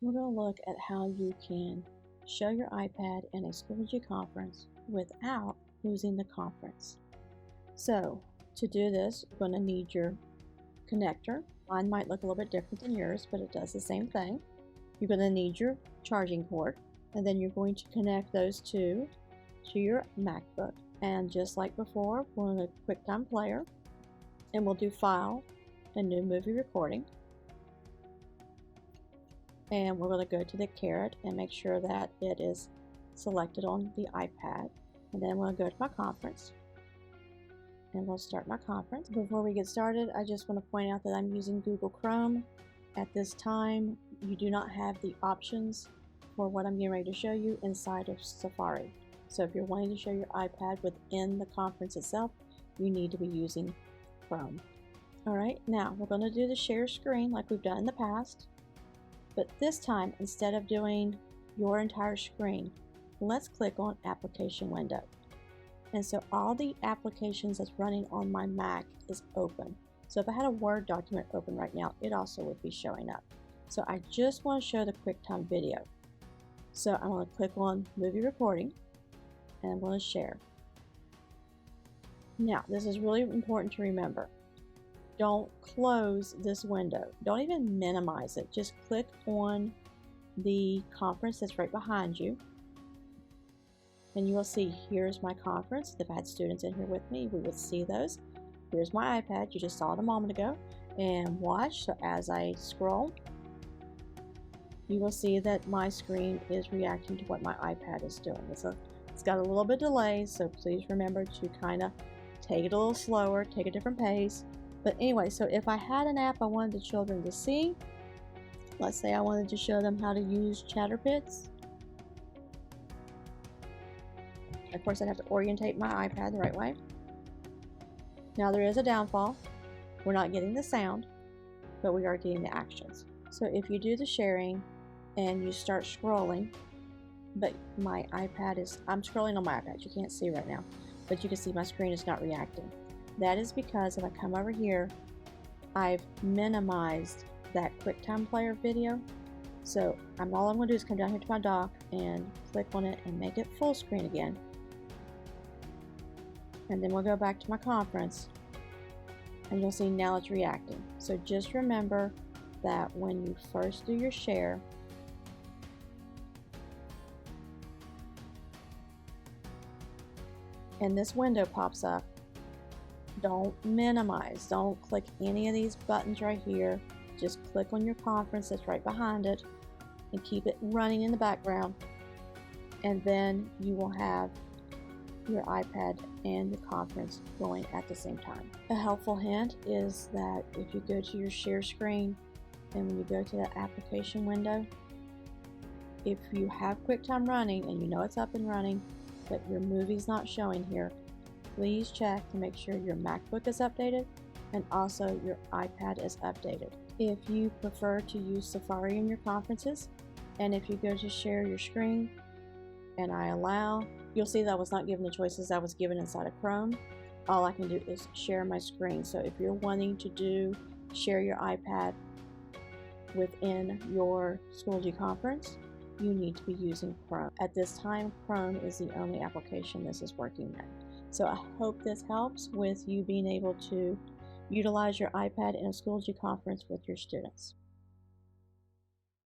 We're going to look at how you can show your iPad in a Schoology conference without losing the conference. So to do this, you're going to need your connector. Mine might look a little bit different than yours, but it does the same thing. You're going to need your charging cord, and then you're going to connect those two to your MacBook. And just like before, we're going to QuickTime Player, and we'll do File and New Movie Recording. And we're going to go to the caret and make sure that it is selected on the iPad. And then we'll go to my conference. And we'll start my conference. Before we get started, I just want to point out that I'm using Google Chrome. At this time, you do not have the options for what I'm getting ready to show you inside of Safari. So if you're wanting to show your iPad within the conference itself, you need to be using Chrome. Alright, now we're going to do the share screen like we've done in the past. But this time, instead of doing your entire screen, let's click on Application Window. And so all the applications that's running on my Mac is open. So if I had a Word document open right now, it also would be showing up. So I just want to show the QuickTime video. So I'm going to click on Movie Recording, and I'm going to share. Now, this is really important to remember. Don't close this window. Don't even minimize it. Just click on the conference that's right behind you. And you will see, here's my conference. If I had students in here with me, we would see those. Here's my iPad. You just saw it a moment ago. And watch. So as I scroll, you will see that my screen is reacting to what my iPad is doing. It's got a little bit of delay, so please remember to kind of take it a little slower, take a different pace. But anyway, so if I had an app I wanted the children to see, let's say I wanted to show them how to use ChatterPits. Of course, I'd have to orientate my iPad the right way. Now there is a downfall. We're not getting the sound, but we are getting the actions. So if you do the sharing and you start scrolling, but my iPad I'm scrolling on my iPad, you can't see right now, but you can see my screen is not reacting. That is because if I come over here, I've minimized that QuickTime Player video. So all I'm going to do is come down here to my dock and click on it and make it full screen again. And then we'll go back to my conference, and you'll see now it's reacting. So just remember that when you first do your share, and this window pops up, don't minimize. Don't click any of these buttons right here. Just click on your conference that's right behind it and keep it running in the background. And then you will have your iPad and your conference going at the same time. A helpful hint is that if you go to your share screen and when you go to the application window, if you have QuickTime running and you know it's up and running, but your movie's not showing here, please check to make sure your MacBook is updated and also your iPad is updated. If you prefer to use Safari in your conferences, and if you go to share your screen and I allow, you'll see that I was not given the choices I was given inside of Chrome. All I can do is share my screen. So if you're wanting to share your iPad within your Schoology conference, you need to be using Chrome. At this time, Chrome is the only application this is working with. So I hope this helps with you being able to utilize your iPad in a Schoology conference with your students.